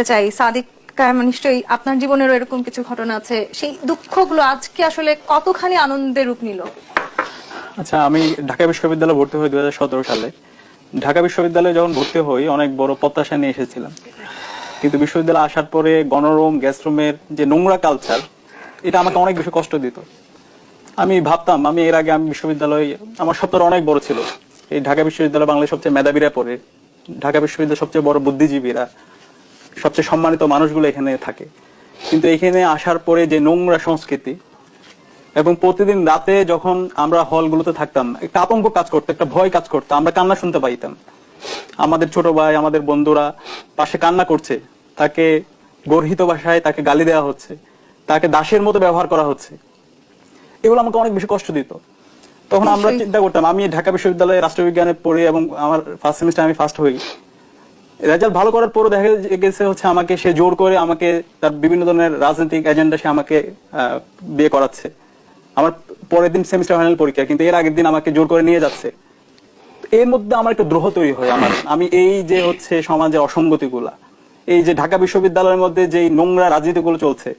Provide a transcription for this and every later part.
চাই সাদিক কায়েম, নিশ্চয়ই আপনার জীবনেরও এরকম কিছু ঘটনা আছে, সেই দুঃখগুলো আজকে আসলে কতখানি আনন্দের রূপ নিল? আচ্ছা, আমি ঢাকা বিশ্ববিদ্যালয়ে ভর্তি হই 2017 সালে। ঢাকা বিশ্ববিদ্যালয়ে যখন ভর্তি হই অনেক বড় প্রত্যাশা নিয়ে এসেছিলাম, কিন্তু বিশ্ববিদ্যালয়ে আসার পরে গণরুম গ্যাস রুমের যে নোংরা কালচার, এটা আমাকে অনেক বেশি কষ্ট দিত। আমি ভাবতাম আমি এর আগে আমি বিশ্ববিদ্যালয়, আমার স্বপ্নটা অনেক বড় ছিল, এই ঢাকা বিশ্ববিদ্যালয় বাংলাদেশের সবচেয়ে মেধাবীরা পড়ে, ঢাকা বিশ্ববিদ্যালয়ের সবচেয়ে বড় বুদ্ধিজীবীরা, সবচেয়ে সম্মানিত মানুষগুলো এখানে থাকে। কিন্তু এখানে আসার পরে যে নোংরা সংস্কৃতি, এবং প্রতিদিন রাতে যখন আমরা হলগুলোতে থাকতাম একটা আতঙ্ক কাজ করতো, একটা ভয় কাজ করতো, আমরা কান্না শুনতে পাইতাম। আমাদের ছোট ভাই, আমাদের বন্ধুরা পাশে কান্না করছে, তাকে গর্হিত ভাষায় তাকে গালি দেওয়া হচ্ছে, তাকে দাসের মতো ব্যবহার করা হচ্ছে, এগুলো আমাকে অনেক বেশি কষ্ট দিত। তখন আমরা চিন্তা করতাম, আমি ঢাকা বিশ্ববিদ্যালয়ে রাষ্ট্রবিজ্ঞানে পড়ি এবং আমার ফার্স্ট সেমিস্টার আমি ফার্স্ট হই, রেজাল্ট ভালো করার পরও দেখা গেছে হচ্ছে আমাকে সে জোর করে আমাকে তার বিভিন্ন ধরনের রাজনৈতিক এজেন্ডা সে আমাকে বিয়ে করাচ্ছে। আমার পরের দিন সেমিস্টার ফাইনাল পরীক্ষা, কিন্তু এর আগের দিন আমাকে জোর করে নিয়ে যাচ্ছে। এর মধ্যে আমার একটা দ্রোহ তৈরি হয়। আমি এই যে হচ্ছে সমাজের অসঙ্গতি গুলা, এই যে ঢাকা বিশ্ববিদ্যালয়ের মধ্যে যে নোংরা রাজনীতি গুলো চলছে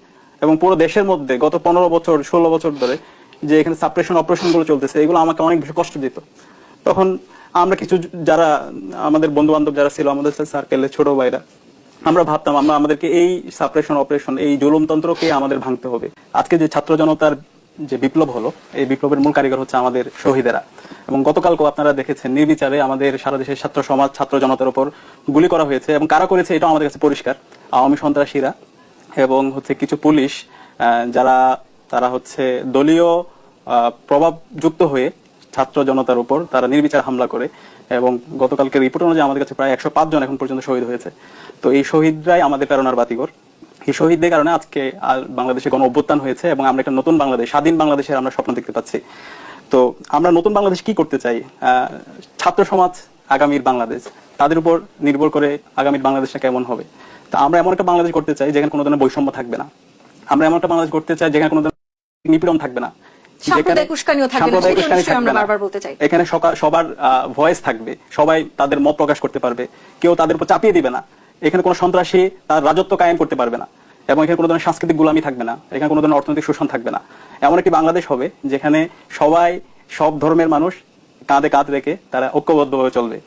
এবং পুরো দেশের মধ্যে গত 15 বছর 16 বছর ধরে যে এখানে সাপ্রেশন অপারেশন গুলো চলতেছে, এগুলো আমাকে অনেক বেশি কষ্ট দিত। তখন আমরা কিছু যারা আমাদের বন্ধু বান্ধব যারা ছিল আমাদের সার্কেলে ছোট ভাইরা, আমরা ভাবতাম আমাদেরকে এই সাপ্রেশন অপারেশন, এই জুলুমতন্ত্রকে আমাদের ভাঙতে হবে। আজকে যে ছাত্র জনতার যে বিপ্লব হলো, এই বিপ্লবের মূল কারিগর হচ্ছে আমাদের শহীদেরা। এবং গতকালকেও আপনারা দেখেছেন নির্বিচারে আমাদের সারা দেশের ছাত্র সমাজ, ছাত্র জনতার উপর গুলি করা হয়েছে, এবং কারা করেছে এটা আমাদের কাছে পরিষ্কার। আওয়ামী সন্ত্রাসীরা এবং হচ্ছে কিছু পুলিশ, যারা তারা হচ্ছে দলীয় প্রভাব যুক্ত হয়ে ছাত্র জনতার উপর তারা নির্বিচার হামলা করে। এবং গতকালকে রিপোর্ট অনুযায়ী আমাদের কাছে প্রায় 105 জন এখন পর্যন্ত শহীদ হয়েছে। তো এই শহীদরাই আমাদের প্রেরণার বাতিঘর। এই শহীদদের কারণে আজকে বাংলাদেশে গণ অভ্যুত্থান হয়েছে এবং আমরা একটা নতুন বাংলাদেশ, স্বাধীন বাংলাদেশের আমরা স্বপ্ন দেখতে পাচ্ছি। তো আমরা নতুন বাংলাদেশ কি করতে চাই? ছাত্র সমাজ আগামীর বাংলাদেশ, তাদের উপর নির্ভর করে আগামীর বাংলাদেশটা কেমন হবে। তা আমরা এমন একটা বাংলাদেশ করতে চাই যেখানে কোনো ধরনের বৈষম্য থাকবে না। আমরা এমন একটা বাংলাদেশ করতে চাই যেখানে কোনো ধরনের নিপীড়ন থাকবে না, এখানে সবার ভয়েস থাকবে, সবাই তাদের মত প্রকাশ করতে পারবে, কেউ তাদের উপর চাপিয়ে দিবে না। এখানে কোনো সন্ত্রাসী তার রাজত্ব কায়েম করতে পারবে না, এবং এখানে কোনো ধরনের সাংস্কৃতিক গোলামি থাকবে না, এখানে কোনো ধরনের অর্থনৈতিক শোষণ থাকবে না। এমন একটি বাংলাদেশ হবে যেখানে সবাই, সব ধর্মের মানুষ কাঁধে কাঁধ রেখে তারা ঐক্যবদ্ধভাবে চলবে।